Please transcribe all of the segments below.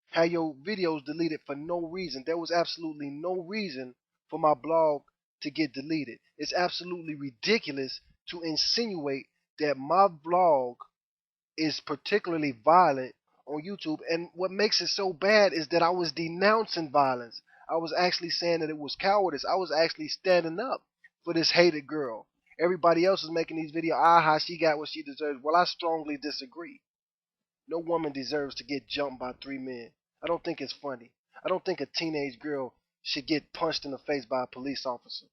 had your videos deleted for no reason. There was absolutely no reason for my blog to get deleted. It's absolutely ridiculous to insinuate that my vlog is particularly violent on YouTube. And what makes it so bad is that I was denouncing violence. I was actually saying that it was cowardice. I was actually standing up for this hated girl. Everybody else is making these videos, aha, she got what she deserves. Well, I strongly disagree. No woman deserves to get jumped by 3 men. I don't think it's funny. I don't think a teenage girl should get punched in the face by a police officer.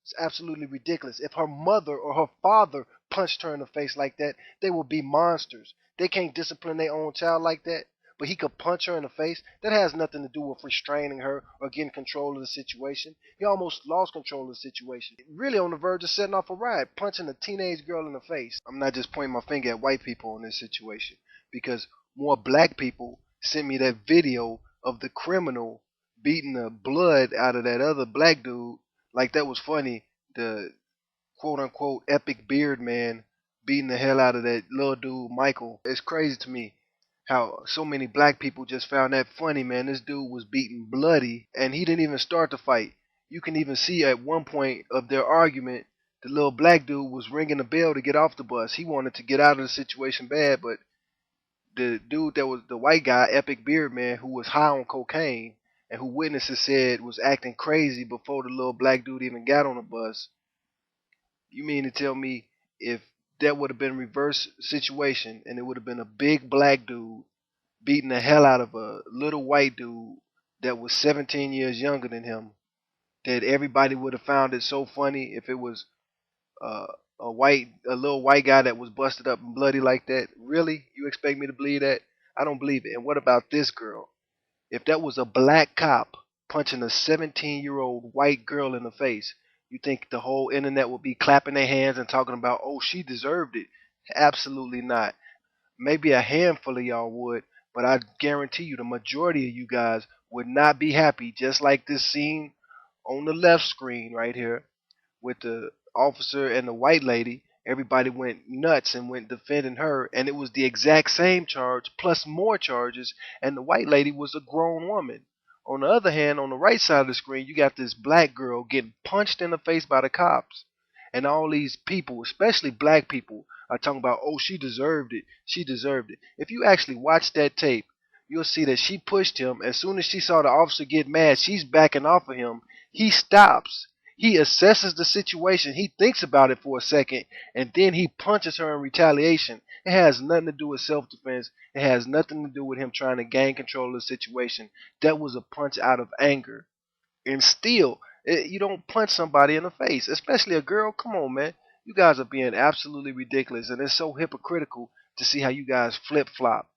It's absolutely ridiculous. If her mother or her father punched her in the face like that, they would be monsters. They can't discipline their own child like that, but he could punch her in the face. That has nothing to do with restraining her or getting control of the situation. He almost lost control of the situation. Really on the verge of setting off a riot, punching a teenage girl in the face. I'm not just pointing my finger at white people in this situation, because more black people sent me that video of the criminal beating the blood out of that other black dude like that was funny. The quote unquote epic beard man beating the hell out of that little dude Michael. It's crazy to me how so many black people just found that funny, man. This dude was beaten bloody and he didn't even start the fight. You can even see at one point of their argument the little black dude was ringing the bell to get off the bus. He wanted to get out of the situation bad, but the dude that was the white guy, epic beard man, who was high on cocaine and who witnesses said was acting crazy before the little black dude even got on the bus. You mean to tell me if that would have been a reverse situation and it would have been a big black dude beating the hell out of a little white dude that was 17 years younger than him, that everybody would have found it so funny if it was uh, a little white guy that was busted up and bloody like that? Really? You expect me to believe that? I don't believe it. And what about this girl? If that was a black cop punching a 17-year-old white girl in the face, you think the whole internet would be clapping their hands and talking about, oh, she deserved it? Absolutely not. Maybe a handful of y'all would, but I guarantee you the majority of you guys would not be happy, just like this scene on the left screen right here with the officer and the white lady. Everybody went nuts and went defending her, and it was the exact same charge plus more charges, and the white lady was a grown woman. On the other hand, on the right side of the screen, you got this black girl getting punched in the face by the cops, and all these people, especially black people, are talking about, oh, she deserved it, she deserved it. If you actually watch that tape, you'll see that she pushed him. As soon as she saw the officer get mad, she's backing off of him. He stops. He assesses the situation. He thinks about it for a second, and then he punches her in retaliation. It has nothing to do with self-defense. It has nothing to do with him trying to gain control of the situation. That was a punch out of anger. And still, you don't punch somebody in the face, especially a girl. Come on, man. You guys are being absolutely ridiculous, and it's so hypocritical to see how you guys flip-flop.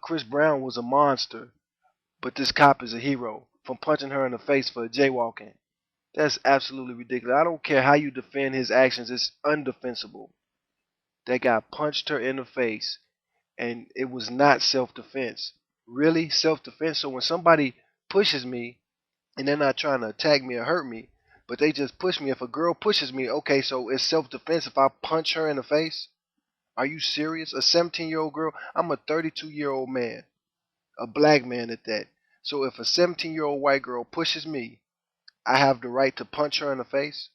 Chris Brown was a monster, but this cop is a hero from punching her in the face for jaywalking. That's absolutely ridiculous. I don't care how you defend his actions, it's undefensible. That guy punched her in the face, and it was not self-defense. Really? Self-defense? So when somebody pushes me, and they're not trying to attack me or hurt me, but they just push me. If a girl pushes me, okay, so it's self-defense if I punch her in the face? Are you serious? A 17-year-old girl? I'm a 32-year-old man, a black man at that. So if a 17-year-old white girl pushes me, I have the right to punch her in the face?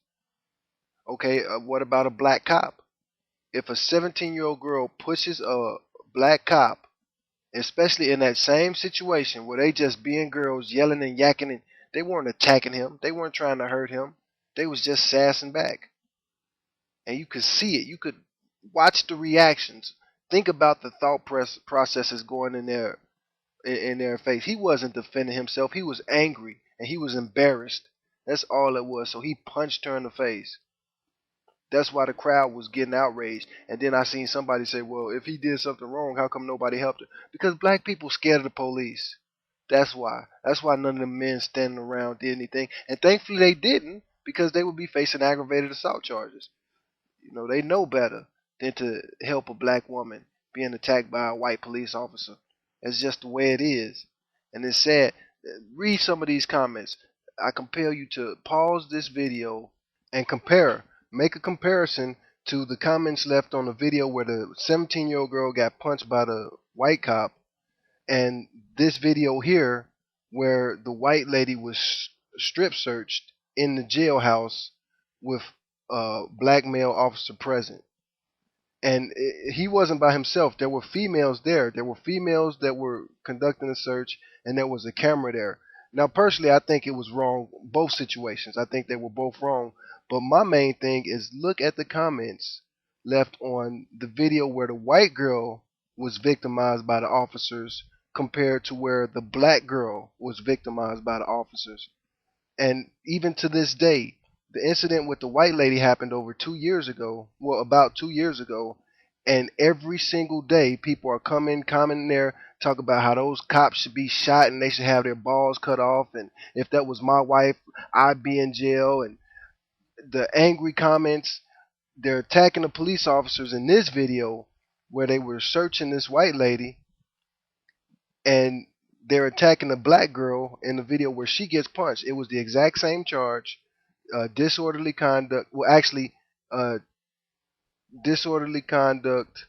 Okay, what about a black cop? If a 17-year-old girl pushes a black cop, especially in that same situation where they just being girls yelling and yakking, and they weren't attacking him, they weren't trying to hurt him, they was just sassing back. And you could see it. You could watch the reactions. Think about the thought processes going in their face. He wasn't defending himself. He was angry and he was embarrassed. That's all it was. So he punched her in the face. That's why the crowd was getting outraged. And then I seen somebody say, well, if he did something wrong, how come nobody helped him? Because black people scared of the police. That's why. That's why none of the men standing around did anything. And thankfully they didn't, because they would be facing aggravated assault charges. You know, they know better than to help a black woman being attacked by a white police officer. It's just the way it is. And it's sad. Read some of these comments. I compel you to pause this video and compare. Make a comparison to the comments left on the video where the 17-year-old girl got punched by the white cop And this video here, where the white lady was strip searched in the jailhouse with a black male officer present. And he wasn't by himself. There were females there. There were females that were conducting the search, and there was a camera there. Now, personally, I think it was wrong, both situations. I think they were both wrong. But my main thing is look at the comments left on the video where the white girl was victimized by the officers compared to where the black girl was victimized by the officers. And even to this day, the incident with the white lady happened over 2 years ago. Well, about 2 years ago. And every single day, people are commenting there, talk about how those cops should be shot and they should have their balls cut off. And if that was my wife, I'd be in jail. And the angry comments, they're attacking the police officers in this video where they were searching this white lady, and they're attacking the black girl in the video where she gets punched. It was the exact same charge, disorderly conduct. Well, actually, uh, disorderly conduct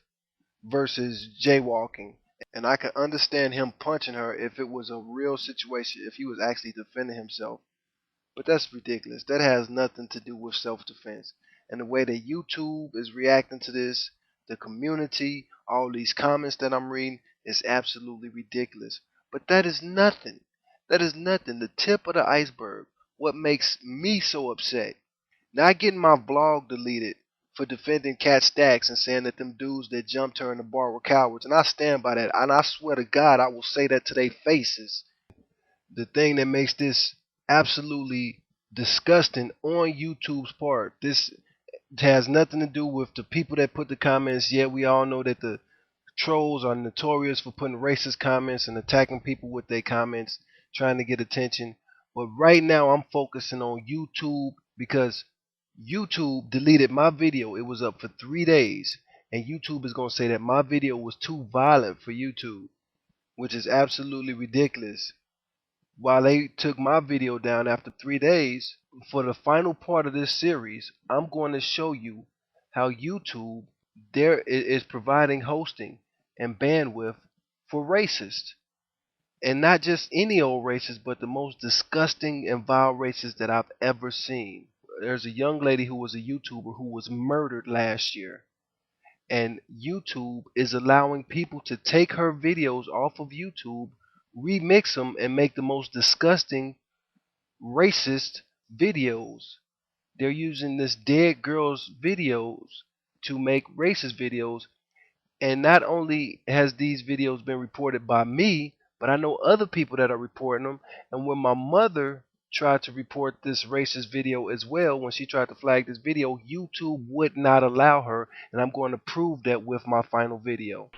versus jaywalking. And I could understand him punching her if it was a real situation, if he was actually defending himself. But that's ridiculous. That has nothing to do with self-defense. And the way that YouTube is reacting to this, the community, all these comments that I'm reading, is absolutely ridiculous. But that is nothing. That is nothing. The tip of the iceberg. What makes me so upset. Not getting my vlog deleted for defending Cat Stacks and saying that them dudes that jumped her in the bar were cowards. And I stand by that. And I swear to God, I will say that to their faces. The thing that makes this absolutely disgusting on YouTube's part. This has nothing to do with the people that put the comments. Yeah, we all know that the trolls are notorious for putting racist comments and attacking people with their comments, trying to get attention. But right now I'm focusing on YouTube because YouTube deleted my video. It was up for 3 days. And YouTube is going to say that my video was too violent for YouTube, which is absolutely ridiculous. While they took my video down after 3 days, for the final part of this series, I'm going to show you how YouTube there is providing hosting and bandwidth for racists. And not just any old racist, but the most disgusting and vile racist that I've ever seen. There's a young lady who was a YouTuber who was murdered last year. And YouTube is allowing people to take her videos off of YouTube, remix them, and make the most disgusting racist videos. They're using this dead girl's videos to make racist videos. And not only has these videos been reported by me, but I know other people that are reporting them. And when my mother tried to report this racist video as well, when she tried to flag this video, YouTube would not allow her. And I'm going to prove that with my final video.